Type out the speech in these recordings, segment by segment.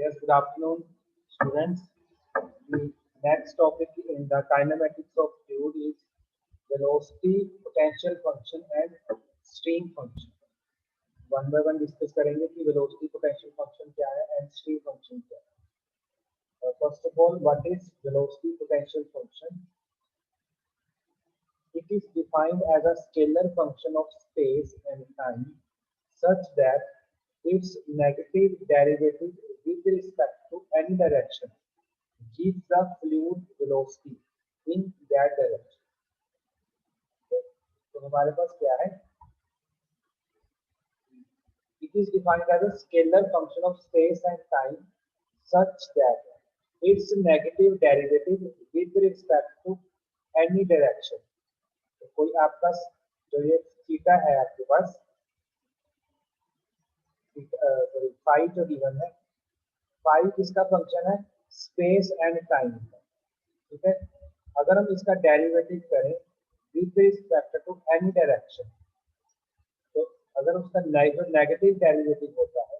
Yes, good afternoon, students. The next topic in the kinematics of fluid is velocity, potential function, and stream function. One by one discuss करेंगे कि velocity, potential function क्या है and stream function क्या है. First of all, what is velocity potential function? It is defined as a scalar function of space and time such that its negative derivative with respect to any direction gives the fluid velocity in that direction. तो हमारे पास क्या है? It is defined as a scalar function of space and time such that its negative derivative with respect to any direction. तो कोई आपका जो ये theta है आपके पास सॉरी फाई जो गिवन है, फाई किसका फंक्शन है? स्पेस एंड टाइम का. ठीक है, अगर हम इसका डेरिवेटिव करें with respect to any direction, तो अगर उसका नेगेटिव डेरिवेटिव होता है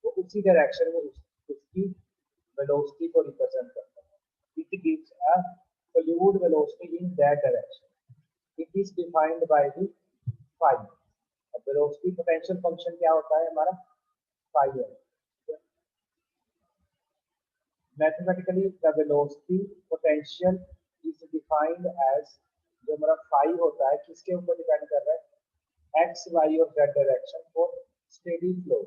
वो उसी डायरेक्शन में उसकी वेलोसिटी को रिप्रेजेंट करता है. It gives a fluid velocity in that direction. It is defined by the phi. अब वेलोसिटी पोटेंशियल फंक्शन क्या होता है हमारा? फाई है. Mathematically the velocity potential is defined as, जो हमारा फाई होता है किसके ऊपर डिपेंड कर रहा है? एक्स वाई और Z direction for steady flow.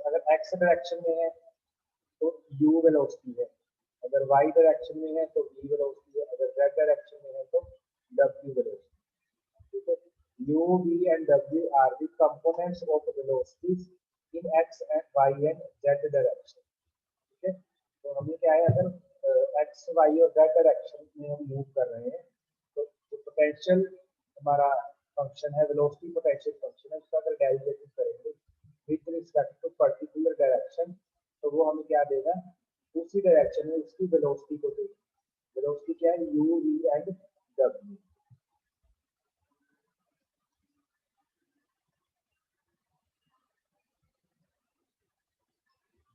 अगर एक्स डायरेक्शन में है तो यू वेलोसिटी है, अगर वाई डायरेक्शन में है तो वी वेलोसिटी है, अगर जेड डायरेक्शन में है तो डब्ल्यू वेलोसिटी. ठीक है, U V and W are the components of velocities in X and Y and Z direction. ठीक है, तो हमें क्या है, अगर एक्स वाई और जेड डायरेक्शन में हम मूव कर रहे हैं तो पोटेंशियल हमारा फंक्शन है, वेलोसिटी पोटेंशियल फंक्शन है, उसका अगर डेरिवेटिव करेंगे with respect to particular direction तो वो हमें क्या देगा? उसी डायरेक्शन में उसकी वेलोसिटी को देगा. वेलोसिटी क्या है? U V and W.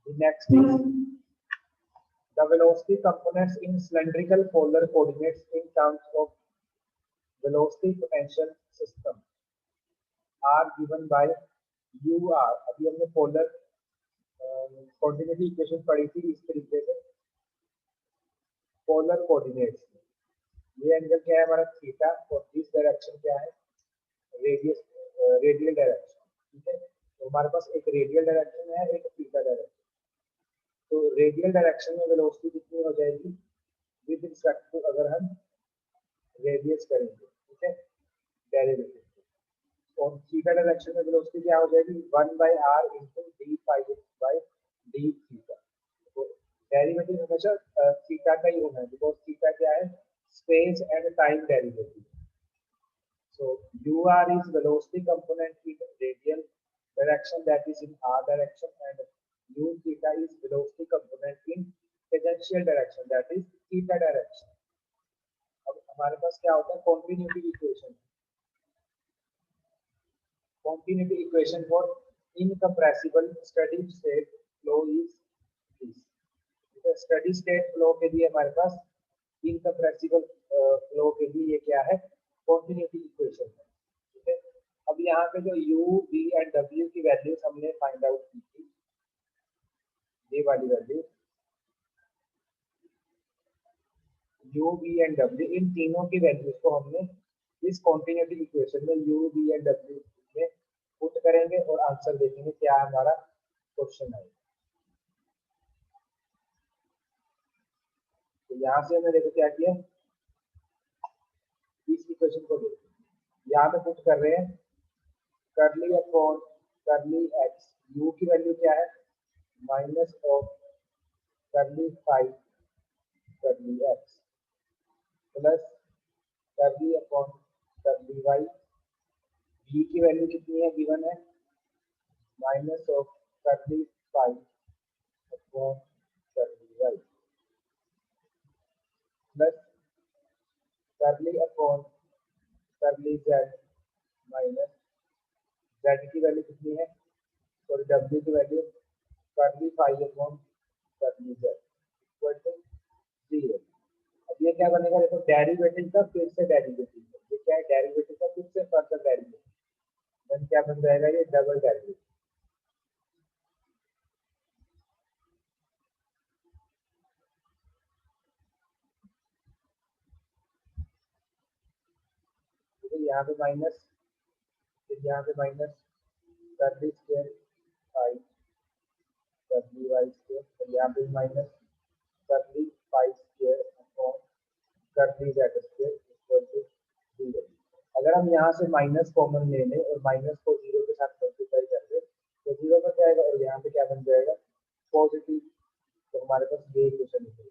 Next is the velocity components in cylindrical polar coordinates in terms of velocity potential system are given by UR. अभी हमने पोलर कोऑर्डिनेट इक्वेशन पढ़ी थी इस तरीके से. पोलर कोऑर्डिनेट्स ये एंगल क्या है हमारा? थीटा. और इस डायरेक्शन क्या है? Radius, radial direction. ठीक है, तो हमारे पास एक रेडियल डायरेक्शन है, एक थीटा डायरेक्शन. तो रेडियल डायरेक्शन में वेलोसिटी कितनी हो जाएगी विद रिस्पेक्ट टू, अगर हम रेडियस करेंगे, ठीक है, डेरिवेटिव. और थीटा डायरेक्शन में वेलोसिटी क्या हो जाएगी? 1/r * d phi by d theta. तो डेरिवेटिव हमेशा थीटा का ही होना है, बिकॉज थीटा क्या है? Space and time derivative. So ur is velocity component in radial direction, that is in r direction, and u theta is velocity component in tangential direction, that is theta direction. अब हमारे पास क्या होता है? Continuity equation. Continuity equation for incompressible steady state flow is this. Steady state flow के लिए हमारे पास incompressible flow के लिए ये क्या है? कॉन्टिन्यूटी इक्वेशन है. ठीक है, अब यहाँ पे जो u v एंड w की वैल्यूज हमने फाइंड आउट की थी, ये वाली value u v and w, इन तीनों की वैल्यूज को हमने इस कॉन्टिन्यूटी इक्वेशन में u v एंड w में पुट करेंगे और आंसर देखेंगे क्या हमारा क्वेश्चन है. तो यहाँ से हमने देखो क्या किया, इस इक्वेशन को देखो, यहाँ पे पुट कर रहे हैं करली अपॉन करली x. u की वैल्यू क्या है? माइनस ऑफ करली फाइव करली x प्लस करली अपॉन करली y. v की वैल्यू कितनी है? गिवन है माइनस ऑफ करली five upon curly y plus करली अपॉन करली z माइनस z की वैल्यू कितनी है? और w की वैल्यू करली फाइव अपॉन करली z इक्वल टू 0। अब ये क्या बनेगा, देखो डेरिवेटिव का फिर से डेरिवेटिव, ये क्या है, डेरिवेटिव का फिर से फर्दर डेरिवेटिव, देन क्या बन जाएगा, ये डबल डेरिवेटिव। तो यहाँ पे माइनस, फिर यहाँ पे minus curly square five curly Y square, फिर यहाँ पे minus curly five square upon curly Z square equal to 0। अगर हम यहाँ से माइनस कॉमन ले लें और माइनस को 0 के साथ मल्टीप्लाई कर दें तो 0 बन जाएगा, और यहाँ पे क्या बन जाएगा, पॉजिटिव। तो हमारे पास ये इक्वेशन है।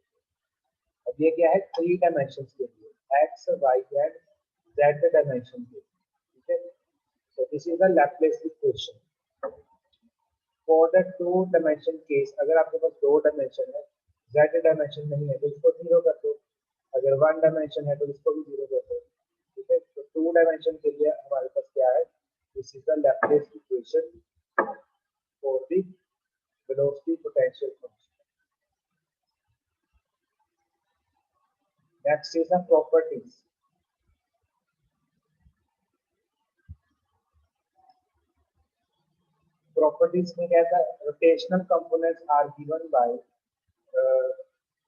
अब ये क्या है, 3 डायमेंशन के लिए, X Y and Z dimension के लिए, ठीक है। So this is the Laplace equation for the 2 dimension case। अगर आपके पास 2 डायमेंशन है, z डायमेंशन नहीं है तो इसको 0 कर दो, अगर 1 डायमेंशन है तो इसको भी 0 कर दो, ठीक है। तो 2 डायमेंशन के लिए हमारे पास क्या है, this is the Laplace equation for the velocity potential function। Next is the properties। Properties में क्या था, rotational components are given by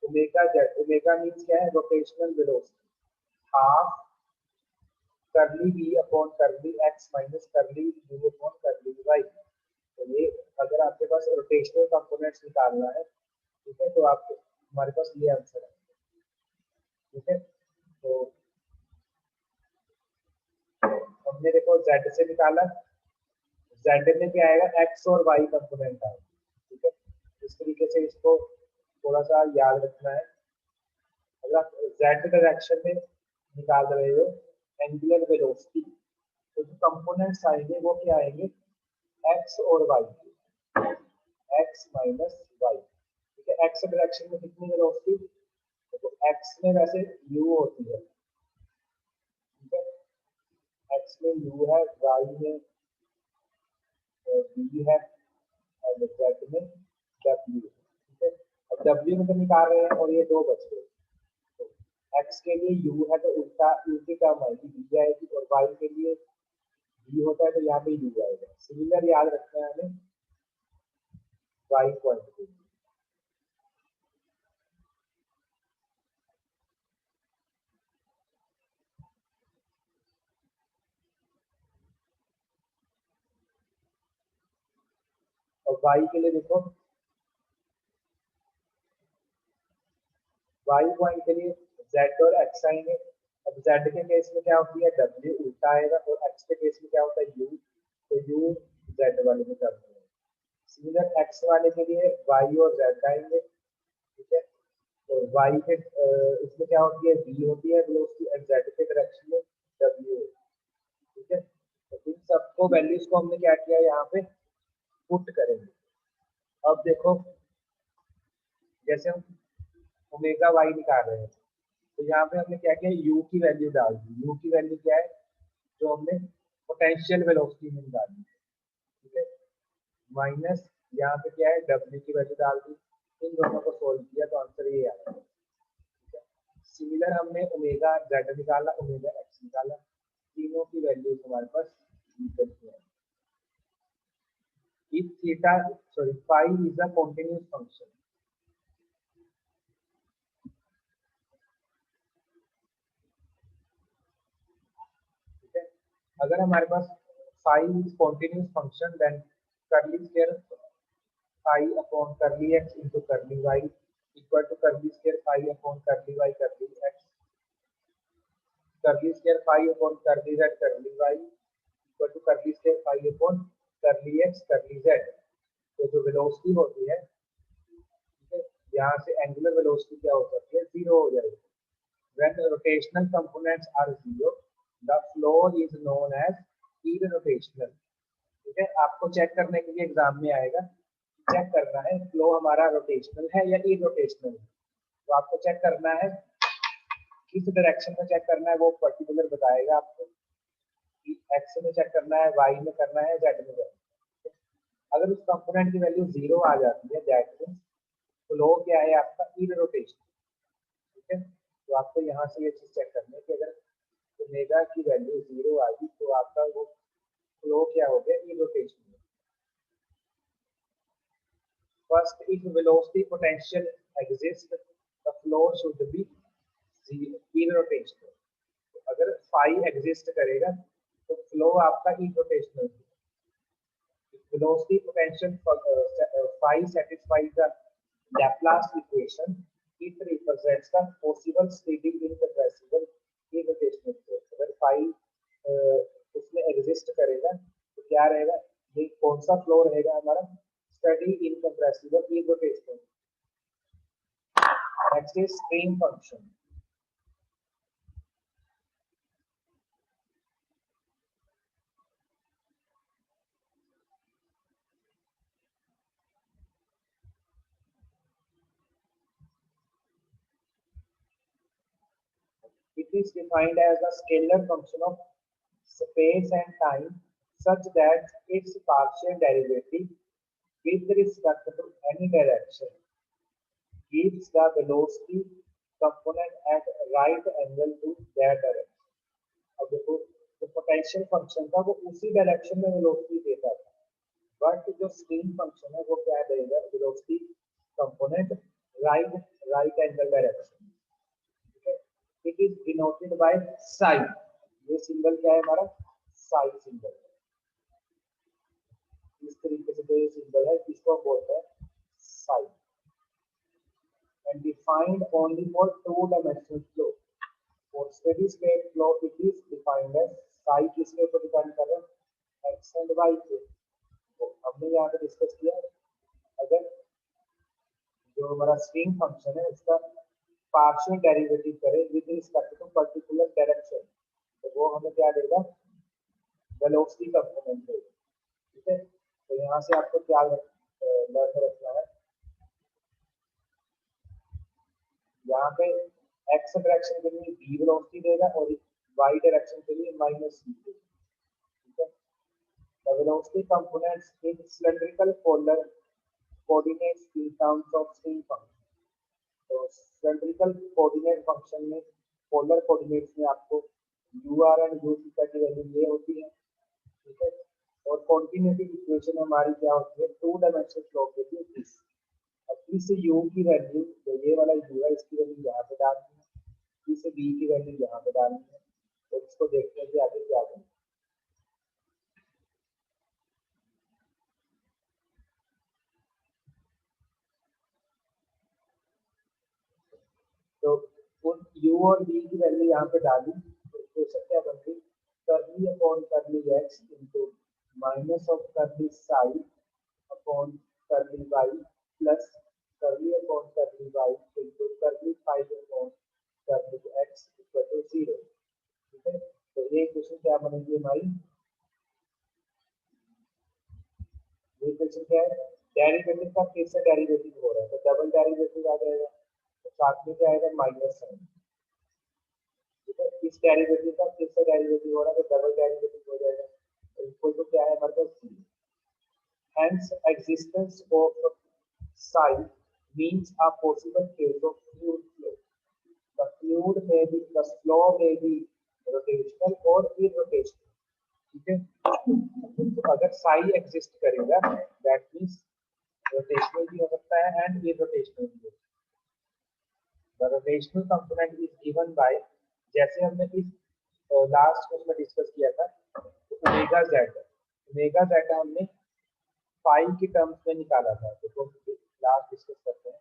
omega Z. Omega means क्या है, rotational velocity, half curly v upon curly x minus curly u upon curly y। तो ये अगर आपके पास rotational components निकालना है, ठीक है, तो आप हमारे पास ये आंसर है, ठीक है। तो हमने देखो z से निकाला, z में क्या आएगा, x और y कंपोनेंट आएगा, ठीक है। इस तरीके से इसको थोड़ा सा याद रखना है। अगर आप z डायरेक्शन में निकाल रहे हो एंगुलर वेलोसिटी, तो जो कंपोनेंट्स आएंगे वो क्या आएंगे, x और y, x माइनस y, ठीक है। x डायरेक्शन में कितनी वेलोसिटी, तो x में वैसे u होती है, ठीक है, x में u है, y में v है, और z में w, ठीक है। अब w में तो निकाल रहे हैं और ये दो बच गए, तो x के लिए u है तो उल्टा u की टर्म आएगी v आएगी, और y के लिए v होता है तो यहाँ पे u आएगा। सिमिलर याद रखना है हमें y पॉइंट के लिए। और y के लिए देखो, y पॉइंट के लिए z और x आएंगे। अब z के केस में क्या होती है, w उल्टा आएगा, और x के केस में क्या होता है, u, तो u z वाले में टर्म है। सिमिलर x वाले के लिए y और z आएंगे, ठीक है। और y के इसमें क्या होती है, v होती है वेलोसिटी, और z के डायरेक्शन में w, ठीक है। तो इन सबको वैल्यूज को हमने क्या किया, यहाँ पे पुट करेंगे। अब देखो, जैसे हम ओमेगा वाई निकाल रहे हैं, तो यहाँ पे हमने क्या किया, u की वैल्यू डाल दी। u की वैल्यू क्या है, जो हमने पोटेंशियल वेलोसिटी में निकाली, ठीक है, माइनस यहाँ पे क्या है, w की वैल्यू डाल दी। इन दोनों को सोल्व किया तो आंसर ये आया, ठीक है। सिमिलर हमने ओमेगा z निकाला, ओमेगा x निकाला, तीनों की वैल्यूज हमारे पास निकल के आई। If theta, sorry, phi is a continuous function, ठीक है। अगर हमारे पास phi is continuous function, then curly square phi upon curly x into curly y equal to curly square phi upon curly y curly x, curly square phi upon curly z curly y equal to curly square phi upon curly x curly z। तो जो velocity होती है, ठीक है, यहाँ से angular velocity क्या हो सकती है, जीरो हो जाएगी। When the rotational components are zero, the flow is known as irrotational, ठीक है। आपको चेक करने के लिए एग्जाम में आएगा, चेक करना है फ्लो हमारा रोटेशनल है या इरोटेशनल है। तो आपको चेक करना है किस डायरेक्शन में चेक करना है, वो पर्टिकुलर बताएगा आपको, एक्स में चेक करना है, वाई में करना है, जेड में करना है। अगर उस कंपोनेंट की वैल्यू जीरो आ जाती है, दैट मींस फ्लो क्या है आपका इररोटेशन, ठीक है। तो आपको यहाँ से ये चीज चेक करनी है कि अगर ओमेगा की वैल्यू 0 आ गई तो आपका वो फ्लो क्या हो गया, इररोटेशन। First, if velocity potential exists, the flow should be irrotational. अगर phi exist करेगा तो flow आपका irrotational है। Velocity potential phi satisfies the Laplace equation. It represents the possible steady incompressible irrotational flow. अगर phi उसमें exist करेगा तो क्या रहेगा, ये कौन सा फ्लो रहेगा हमारा, steady incompressible irrotational. Next is stream function. It is defined as a scalar function of space and time such that its partial derivative with respect to any direction gives the velocity component at right angle to that direction. अब देखो जो potential function था वो उसी direction में velocity देता था, but जो स्ट्रीम फंक्शन है वो क्या देगा, velocity component right angle direction, ठीक है। It is denoted by Sai, ये सिंबल क्या है हमारा, साई सिंबल। इस तरीके से जो ये सिंबल है इसको हम बोलते हैं psi, and defined only for two dimensional flow. For steady state flow it is defined as psi, किसके ऊपर डिपेंड कर रहा है, एक्स एंड वाई पे। तो हमने यहाँ पे डिस्कस किया, अगर जो हमारा स्ट्रीम फंक्शन है उसका पार्शियल डेरिवेटिव करें with respect to particular direction तो वो हमें क्या देगा, वेलोसिटी कंपोनेंट देगा, ठीक है। तो यहाँ से आपको क्या लर्न रखना है, यहाँ पे एक्स डायरेक्शन के लिए v वेलोसिटी देगा और y डायरेक्शन के लिए माइनस v, ठीक है। The velocity components in cylindrical polar coordinates in terms of stream function. तो सिलेंड्रिकल कोऑर्डिनेट फंक्शन में पोलर कोऑर्डिनेट्स में आपको ur एंड u थीटा की वैल्यू ये होती है, ठीक है। और कॉन्टिन्यूटी इक्वेशन हमारी क्या होती है, टू डायमेंशनल फ्लो के लिए दिस। अब इस u की वैल्यू जो ये वाला u है इसकी वैल्यू यहाँ पे डालनी है, इस v की वैल्यू यहाँ पे डालनी है, तो इसको देखते हैं कि आगे क्या करें। तो उन u और v की वैल्यू यहाँ पे डाली तो इक्वेशन क्या बन गई, curly upon curly x into minus of curly psi upon curly y plus curly upon curly y into curly phi upon curly x equal to 0, ठीक है। तो ये इक्वेशन क्या बनेगी हमारी, ये इक्वेशन क्या है, डेरिवेटिव का फिर से डेरिवेटिव हो रहा है तो डबल डेरिवेटिव आ जाएगा, तो साथ में क्या आएगा माइनस साइन, ठीक है। इस डेरिवेटिव का फिर से डेरिवेटिव हो रहा है तो डबल डेरिवेटिव हो जाएगा, तो इक्वल टू क्या है हमारे पास c। Hence, existence of psi means a possible case of fluid flow. The fluid may be, the flow may be rotational or irrotational, ठीक है। तो अगर psi exist करेगा that means rotational भी हो सकता है and irrotational भी हो सकता है। The rotational component is given by, जैसे हमने इस लास्ट क्लास में डिस्कस किया था, ओमेगा जेड हमने फाई की टर्म्स में निकाला था, तो लास्ट डिस्कस करते हैं।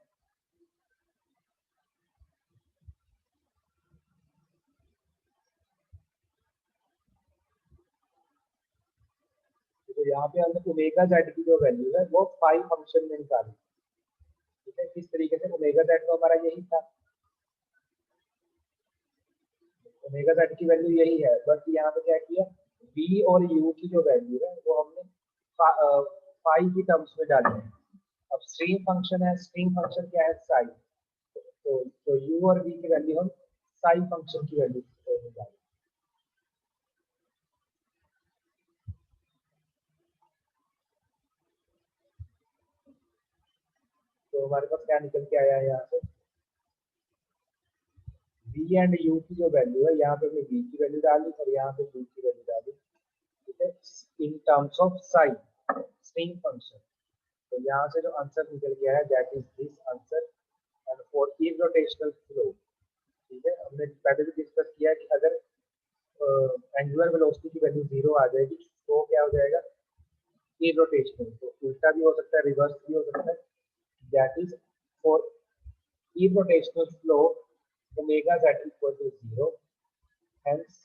तो यहाँ पे हमने ओमेगा जेड की जो वैल्यू है वो फाई फंक्शन में निकाली, ठीक है। इस तरीके से ओमेगा जेड तो हमारा यही था, ओमेगा जेड की वैल्यू यही है, बट यहाँ पे क्या किया, v और u की जो वैल्यू है वो हमने फाई की टर्म्स में डाली है। अब स्ट्रीम फंक्शन है, स्ट्रीम फंक्शन क्या है, साई, तो u और v की वैल्यू हम साई फंक्शन की वैल्यू निकालें। तो तो हमारे पास क्या निकल के आया है यहाँ से, v एंड u की जो वैल्यू है, यहाँ पे हमने v की वैल्यू डाली और यहाँ पे u की वैल्यू डाली, ठीक है, in terms of sine string function. तो यहाँ से जो आंसर निकल गया है that is this answer. And for irrotational flow, ठीक है, हमने पहले भी डिस्कस किया कि अगर एंगुलर वेलोसिटी की वैल्यू 0 आ जाएगी तो क्या हो जाएगा, इरोटेशनल। तो उल्टा भी हो सकता है, रिवर्स भी हो सकता है। That is for irrotational flow omega z equal to 0, hence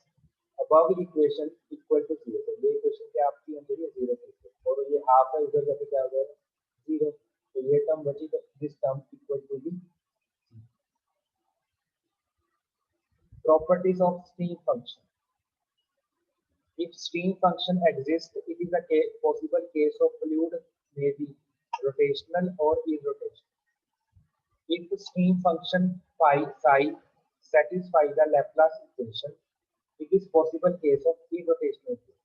above equation equal to 0। तो ये इक्वेशन क्या आपकी हो गई है 0 की, और ये हाफ है उधर जाके क्या हो जाएगा 0। तो ये टर्म बची, तो this term equal to B. Properties of stream function. If stream function exists, it is a possible case of fluid may be rotational or irrotational. If stream function phi psi satisfies the Laplace equation, it is possible case of irrotational flow.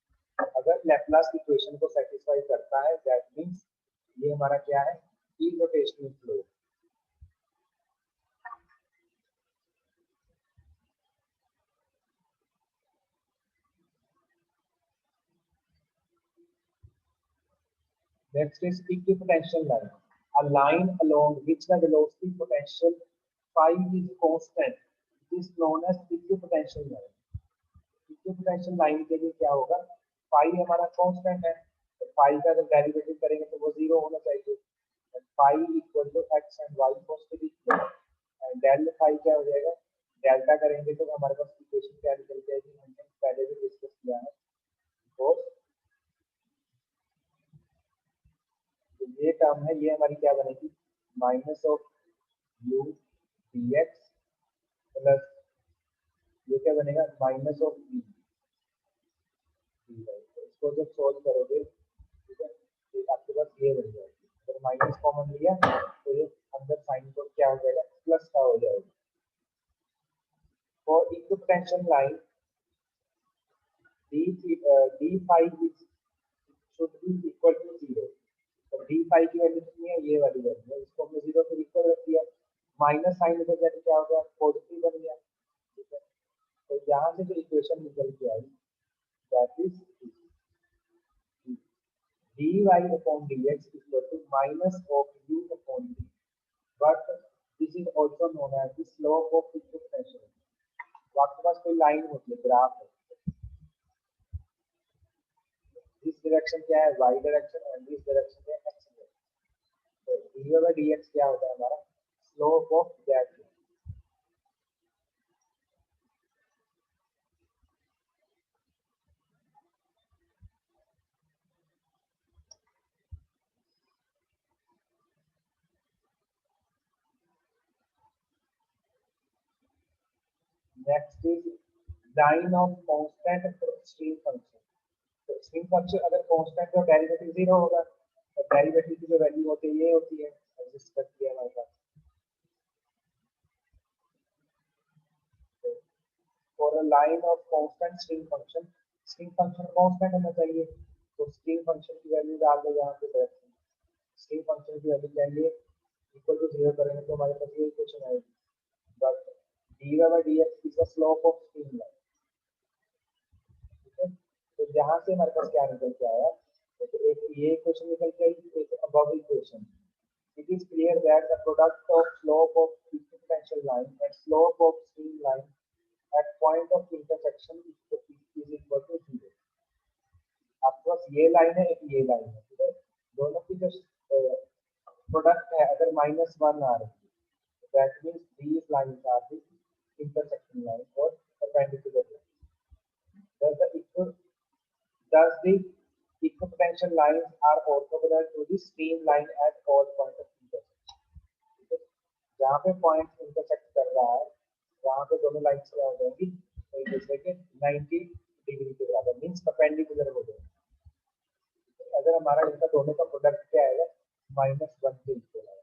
अगर Laplace equation को satisfy करता है, that means ये हमारा क्या है, irrotational flow। Next is equipotential line. A line along which the velocity potential phi is constant is known as equipotential line. Equipotential line के लिए क्या होगा, फाई हमारा कांस्टेंट है, तो फाई का अगर डेरिवेटिव करेंगे तो वो 0 होना चाहिए। Phi equal to X and Y cos to the equal, del phi क्या हो जाएगा, डेल्टा करेंगे तो हमारे पास इक्वेशन क्या निकल जाएगी, हमने पहले भी डिस्कस किया है। तो ये टर्म है, ये हमारी क्या बनेगी, minus of U D X plus ये क्या बनेगा, minus of B D Y. तो इसको जब सॉल्व करोगे, ठीक है, तो आपके पास ये बन जाएगी। अगर माइनस कॉमन लिया तो ये अंदर साइन को क्या हो जाएगा, प्लस का हो जाएगा। For equipotential line D phi should be equal to 0। तो डी फाई की वैल्यू कितनी है, ये वाली वैल्यू है, इसको हमने 0 से इक्वल रख दिया, माइनस साइन इधर जाके क्या हो गया, पॉजिटिव बन गया, ठीक है। तो यहाँ से जो इक्वेशन निकल के आई that is dy upon dx equal to minus of u upon d, but this is also known as the slope of equipotential। तो आपके पास कोई लाइन होती है, ग्राफ है, दिस डायरेक्शन क्या है, y direction, and this direction है x direction. तो dy by dx क्या होता है हमारा, slope of that. Next is line of constant stream function. तो स्ट्रीम फंक्शन अगर कांस्टेंट का डेरिवेटिव 0 होगा, तो डेरिवेटिव की जो वैल्यू होती है ये होती है, एडजस्ट करती है हमारे पास। For a line of constant stream function, stream function constant होना चाहिए, तो स्ट्रीम फंक्शन की वैल्यू डाल दो यहाँ पे डायरेक्शन। स्ट्रीम फंक्शन की वैल्यू चाहिए इक्वल टू 0 करेंगे तो हमारे पास ये इक्वेशन आएगी, but dy by dx is the slope of stream line, ठीक है। तो यहाँ से हमारे पास क्या निकल के आया, तो एक ये इक्वेशन निकल के आई, एक above equation. It is clear that the product of slope of equipotential line and slope of stream line at point of intersection is equal to 0। आपके पास ये लाइन है, एक ये लाइन है, ठीक है, दोनों की जो प्रोडक्ट है अगर -1 आ रही है, that means these lines are the intersection line or perpendicular line। Thus the equipotential lines are orthogonal to the streamline at all points of intersection। जहाँ पे पॉइंट इंटरसेक्ट कर रहा है, वहाँ पे दोनों लाइन्स क्या हो जाएंगी, एक दूसरे के 90 डिग्री के बराबर, मींस परपेंडिकुलर हो जाएंगे। अगर हमारा इनका दोनों का प्रोडक्ट क्या आएगा, -1 के इक्वल आएगा।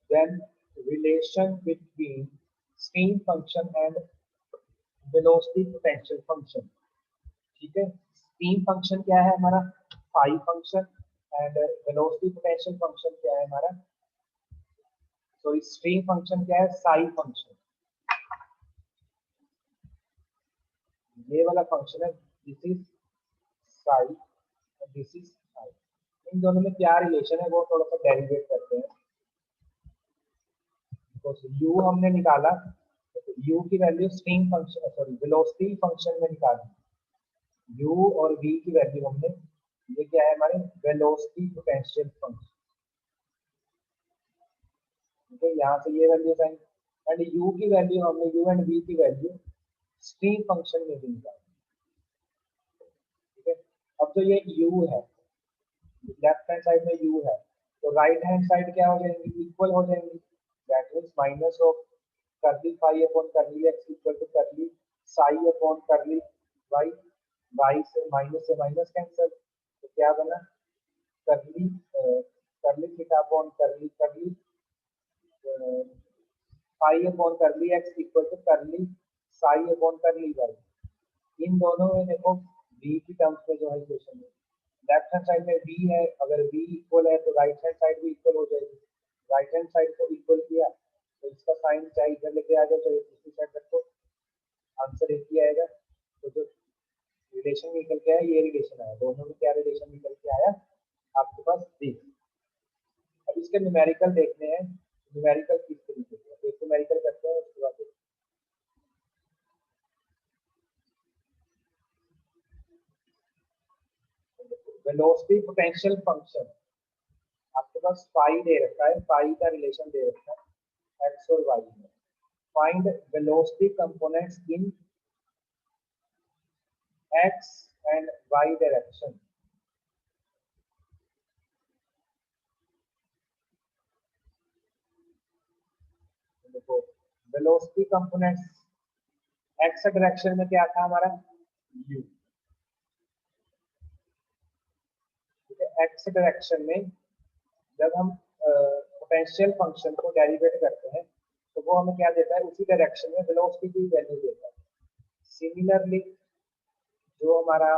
Then relation between stream function and velocity potential function। ठीक है। स्ट्रीम फंक्शन क्या है हमारा, phi function, and velocity potential function क्या है हमारा, सॉरी स्ट्रीम फंक्शन क्या है, साई फंक्शन। ये वाला फंक्शन है, दिस इज साई और दिस इज साई। इन दोनों में क्या रिलेशन है वो थोड़ा सा डेरिवेट करते हैं। तो u हमने निकाला, तो u की value stream function sorry velocity function में निकाली, u और v की वैल्यू हमने, ये क्या है हमारे वेलोसिटी पोटेंशियल फंक्शन। ठीक है, यहाँ से ये वैल्यू आएंगे, एंड u की वैल्यू हमने u एंड v की वैल्यू स्ट्रीम फंक्शन में भी निकाली। ठीक है, अब जो ये u है, लेफ्ट हैंड साइड में u है, तो राइट हैंड साइड क्या हो जाएंगी, इक्वल हो जाएंगी। That means minus of curly phi upon curly x equal to curly psi upon curly y, y से माइनस कैंसिल, तो क्या बना, curly curly theta upon curly curly phi upon curly x equal to curly psi upon curly y. इन दोनों में देखो v की terms में जो है इक्वेशन है, लेफ्ट हैंड साइड में v है, अगर v इक्वल है तो राइट हैंड साइड भी इक्वल हो जाएगी। राइट हैंड साइड को इक्वल किया तो इसका साइन चाहे इधर लेके आ जाओ चाहे दूसरी साइड रखो, आंसर एक ही आएगा। तो जो रिलेशन निकल के आया ये रिलेशन आया, दोनों में क्या रिलेशन निकल के आया आपके पास दिस। अब इसके न्यूमेरिकल देखने हैं, न्यूमेरिकल किस तरीके से, एक न्यूमेरिकल करते हैं उसके बाद वेलोसिटी पोटेंशियल फंक्शन आपके पास फाई दे रखा है, फाई का रिलेशन दे रखा है एक्स और वाई में। Find velocity components in X and Y direction. देखो वेलोसिटी कंपोनेंट्स एक्स डायरेक्शन में क्या था हमारा u, ठीक है। एक्स डायरेक्शन में जब हम पोटेंशियल फंक्शन को डेरिवेट करते हैं तो वो हमें क्या देता है, उसी डायरेक्शन में वेलोसिटी की वैल्यू देता है। सिमिलरली जो हमारा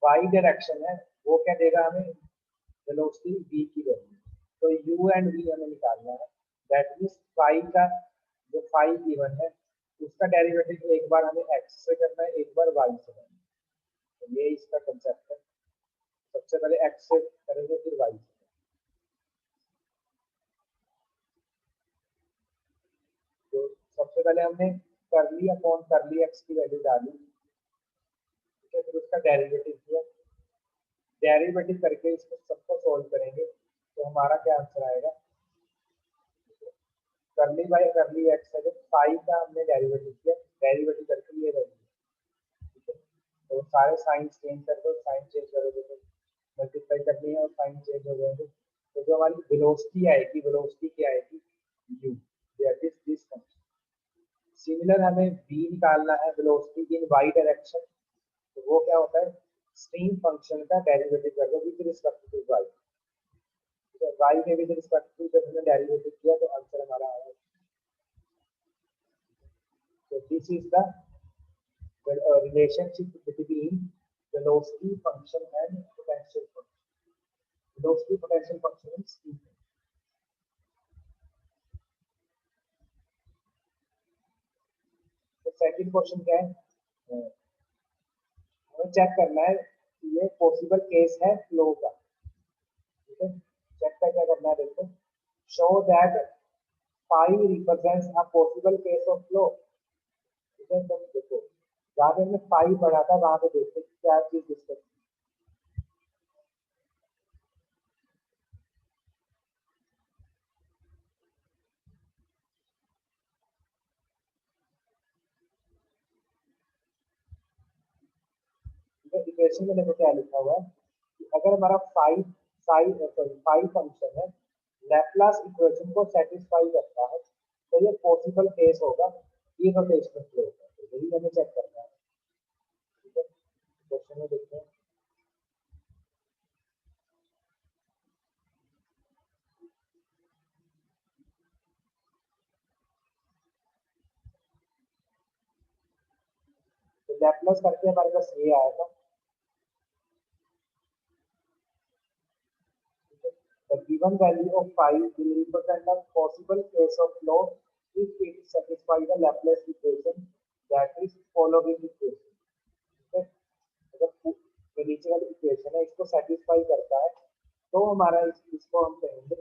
वाई डायरेक्शन है वो क्या देगा हमें, वेलोसिटी v की वैल्यू। तो u एंड v हमें निकालना है, दैट मींस फाई का जो फाई गिवन है उसका डेरिवेटिव एक बार हमें x से करना है, एक बार y से करना है। तो ये इसका कंसेप्ट है, सबसे पहले x से करेंगे फिर y से। तो सबसे पहले हमने करली अपॉन करली एक्स की वैल्यू डाली, ठीक है, फिर उसका डेरिवेटिव किया, डेरिवेटिव करके इसको सबको सोल्व करेंगे तो हमारा क्या आंसर आएगा, करली बाई करली एक्स है जो फाई का हमने डेरिवेटिव किया, डेरिवेटिव करके ये वैल्यू, ठीक है। तो सारे साइन चेंज कर दो, साइन चेंज करोगे तो मल्टीप्लाई करनी है और साइन चेंज हो जाएंगे, तो जो हमारी वेलोसिटी आएगी, वेलोसिटी क्या आएगी u, that is this function. Similar हमें v निकालना है, वेलोसिटी इन y डायरेक्शन, तो वो क्या होता है, स्ट्रीम फंक्शन का डेरिवेटिव कर दो विद रिस्पेक्ट टू y, तो y में विद रिस्पेक्ट टू जब हमने डेरिवेटिव किया तो आंसर हमारा आया। तो this is the relationship between velocity function and potential function, velocity potential function is stream। तो सेकंड क्वेश्चन क्या है, हमें चेक करना है कि ये पॉसिबल केस है फ्लो का, ठीक है। चेक का क्या करना है, देखो show that phi represents a possible case of flow, ठीक है। तो देखो जहाँ पे हमने फाई पढ़ा था वहां पे देखते क्या चीज डिस्कस, इक्वेशन में देखो क्या लिखा हुआ है कि अगर हमारा five Sai sorry five function है लैप्लास इक्वेशन को सेटिस्फाई करता है तो ये पॉसिबल केस होगा इररोटेशनल फ्लो का, तो यही हमें चेक करना है, ठीक है। क्वेश्चन में देखते हैं, तो लैपलेस करके हमारे पास ये आया था। The given value of phi will represent a possible case of flow if it satisfies the Laplace equation that is following equation. ठीक है, अगर जो नीचे वाली इक्वेशन है इसको सेटिस्फाई करता है तो हमारा इसको हम कहेंगे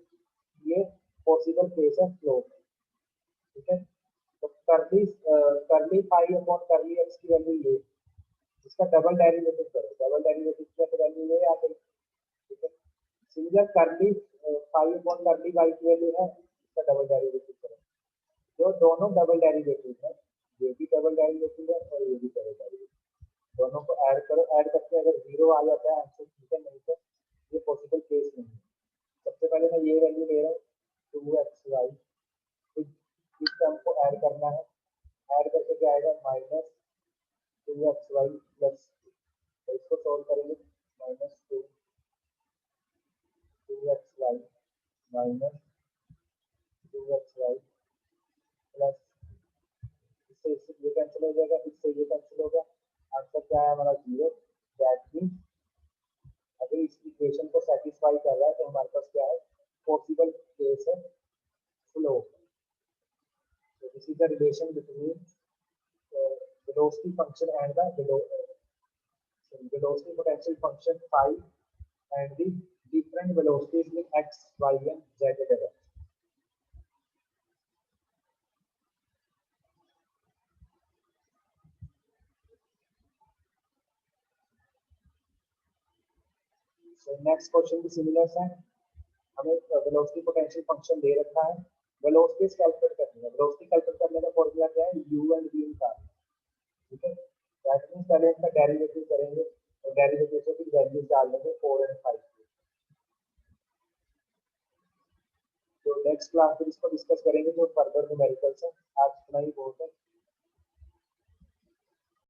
ये पॉसिबल केस है फ्लो। ठीक है, तो करली फाई अपॉन करली एक्स की वैल्यू ये, इसका डबल डेरिवेटिव करो, डबल डेरिवेटिव की वैल्यू ये आ गई। ठीक है, सिंगल करली फाई अपॉन करली वाई की वैल्यू है, इसका डबल डेरिवेटिव करो। जो दोनों डबल डेरिवेटिव है, ये भी डबल डेरिवेटिव है और ये भी डबल डेरिवेटिव, दोनों को ऐड करो, ऐड करके अगर जीरो आ जाता है आंसर ठीक है, नहीं तो ये पॉसिबल केस नहीं है। सबसे पहले मैं ये वैल्यू ले रहा हूँ 2xy, इस टर्म को ऐड करना है, ऐड करके क्या आएगा माइनस 2xy प्लस, तो इसको सॉल्व करेंगे minus 2xy minus 2xy plus, इससे ये कैंसिल हो जाएगा, इससे ये कैंसिल होगा, आंसर क्या है हमारा 0। दैट मीन्स अगर इस इक्वेशन को सेटिस्फाई कर रहा है तो हमारे पास क्या है, पॉसिबल केस है flow. So this is the relation between velocity function and the velocity potential function phi and the different velocities in x, y and z direction. So next question भी similar है, हमें velocity potential function दे रखा है, velocity calculate करनी है। Velocity calculate करने का formula क्या है, u एंड v निकालना। ठीक है, दैट मींस पहले इसका डेरिवेटिव करेंगे और डेरिवेटिव से फिर वैल्यूज डाल देंगे 4 एंड 5। तो नेक्स्ट क्लास में इसको डिस्कस करेंगे जो फर्दर न्यूमेरिकल्स है। आज इतना ही बहुत